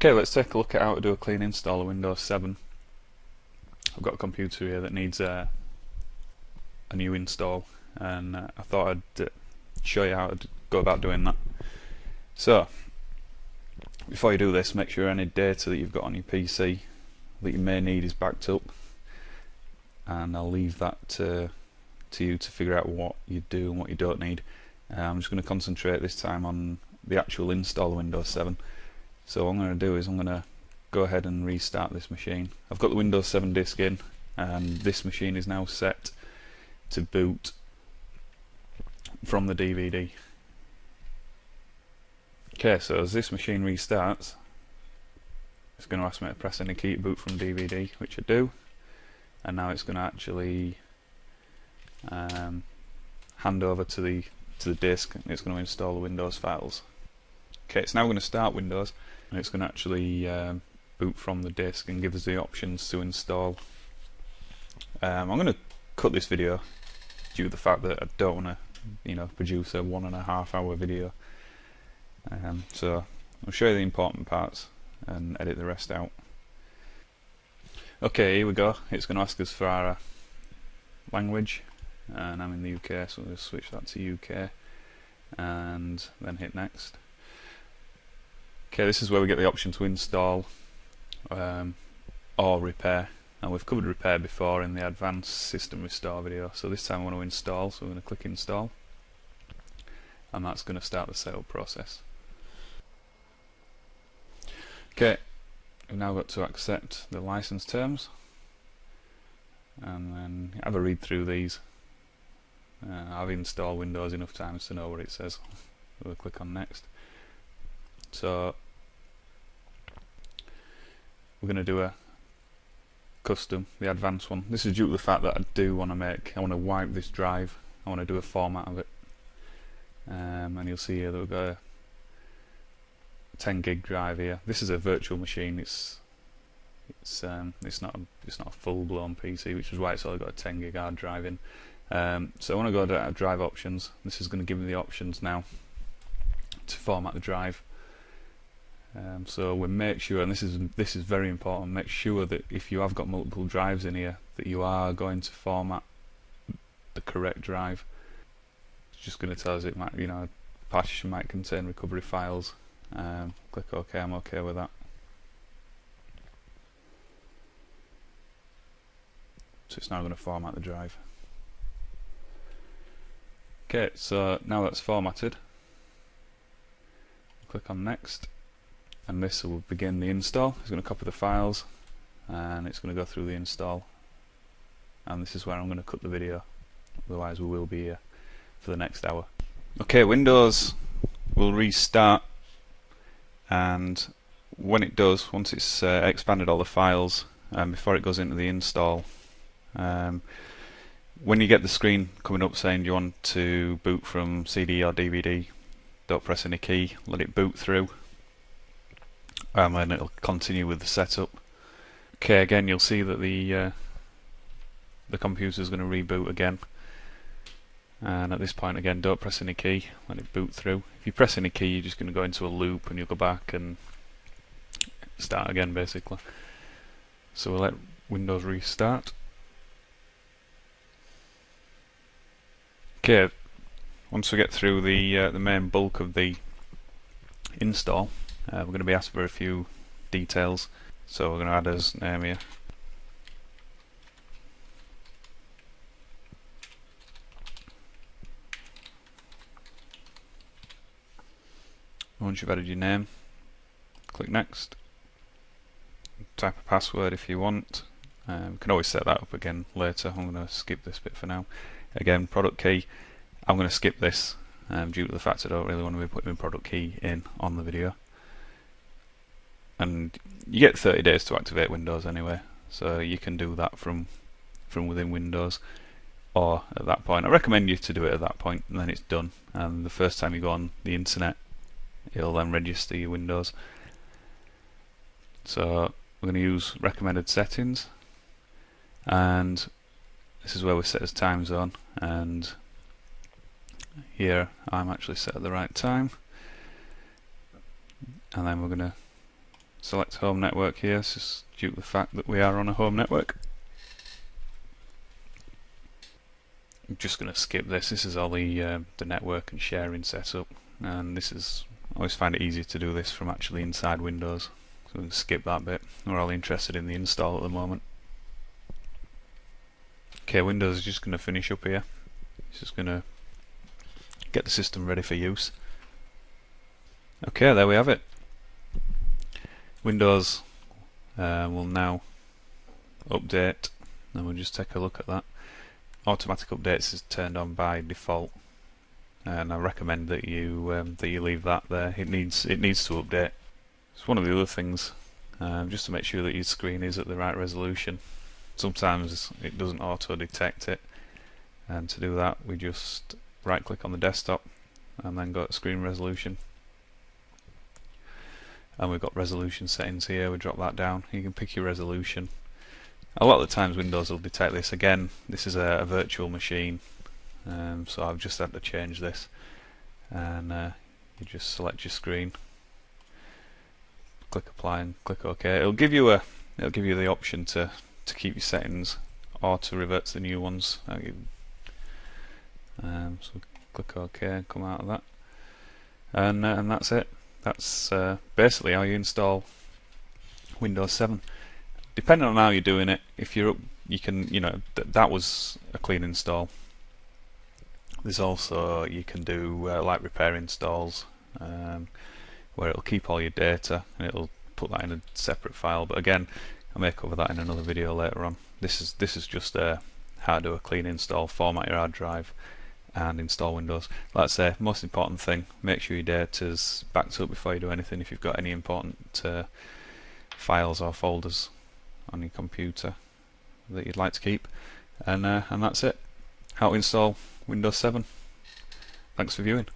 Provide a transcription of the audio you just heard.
Okay, let's take a look at how to do a clean install of Windows 7. I've got a computer here that needs a new install, and I thought I'd show you how to go about doing that. So, before you do this, make sure any data that you've got on your PC that you may need is backed up, and I'll leave that to you to figure out what you do and what you don't need. I'm just going to concentrate this time on the actual install of Windows 7. So what I'm going to do is I'm going to go ahead and restart this machine. I've got the Windows 7 disk in, and this machine is now set to boot from the DVD. Okay, so as this machine restarts, it's going to ask me to press any key to boot from DVD, which I do, and now it's going to actually hand over to the disk, and it's going to install the Windows files. Okay, it's now going to start Windows, and it's going to actually boot from the disk and give us the options to install. I'm going to cut this video due to the fact that I don't want to, produce a 1.5 hour video. So I'll show you the important parts and edit the rest out. Okay, here we go. It's going to ask us for our language, and I'm in the UK, so we'll just switch that to UK and then hit next. Okay, this is where we get the option to install or repair. Now, we've covered repair before in the advanced system restore video, so this time I want to install, so we're going to click install, and that's going to start the setup process. Okay, we've now got to accept the license terms, and then have a read through these. I've installed Windows enough times to know what it says. We'll click on next. So we're going to do a custom, the advanced one. This is due to the fact that I want to wipe this drive. I want to do a format of it, and you'll see here that we've got a 10 gig drive here. This is a virtual machine. It's not a full-blown PC, which is why it's only got a 10 gig hard drive in. So I want to go to drive options. This is going to give me the options now to format the drive. So we make sure, and this is very important, make sure that if you have got multiple drives in here, that you are going to format the correct drive. It's just going to tell us it might, partition might contain recovery files. Click OK. I'm OK with that. So it's now going to format the drive. Okay, so now that's formatted, click on next, and this will begin the install. It's going to copy the files, and it's going to go through the install, and this is where I'm going to cut the video, otherwise we will be here for the next hour. Okay, Windows will restart, and when it does, once it's expanded all the files, before it goes into the install, when you get the screen coming up saying you want to boot from CD or DVD, don't press any key, let it boot through, and then it'll continue with the setup. Okay, again you'll see that the computer is going to reboot again, and at this point again don't press any key, let it boot through. If you press any key, you're just going to go into a loop and you'll go back and start again basically. So we'll let Windows restart. Okay, once we get through the main bulk of the install, we're going to be asked for a few details. So we're going to add as name here. Once you've added your name, click next. Type a password if you want. You can always set that up again later. I'm going to skip this bit for now. Again, product key, I'm going to skip this due to the fact I don't really want to be putting my product key in on the video. And you get 30 days to activate Windows anyway, so you can do that from within Windows, or at that point. I recommend you to do it at that point, and then it's done. And the first time you go on the internet, it'll then register your Windows. So we're going to use recommended settings, and this is where we set as time zone, and here I'm actually set at the right time, and then we're going to select home network here. It's just due to the fact that we are on a home network. I'm just going to skip this. This is all the network and sharing setup, and this is, I always find it easier to do this from actually inside Windows, so we can skip that bit. We're all interested in the install at the moment. Okay, Windows is just going to finish up here. It's just going to get the system ready for use. Okay, there we have it. Windows will now update, and we'll just take a look at that. Automatic updates is turned on by default, and I recommend that you leave that there. It needs to update. It's one of the other things, just to make sure that your screen is at the right resolution. Sometimes it doesn't auto detect it, and to do that we just right click on the desktop and then go to screen resolution, and we've got resolution settings here. We drop that down. You can pick your resolution. A lot of the times Windows will detect this. Again, this is a virtual machine, so I've just had to change this, and you just select your screen, click apply and click OK. It'll give you the option to keep your settings or to revert to the new ones. So click OK and come out of that, and that's it. That's basically how you install Windows 7. Depending on how you're doing it, if you're up, you can, that was a clean install. There's also, you can do like repair installs, where it'll keep all your data and it'll put that in a separate file. But again, I may cover that in another video later on. This is just how to do a clean install, format your hard drive, and install Windows. Like I say, most important thing: make sure your data's backed up before you do anything. If you've got any important files or folders on your computer that you'd like to keep, and that's it. How to install Windows 7. Thanks for viewing.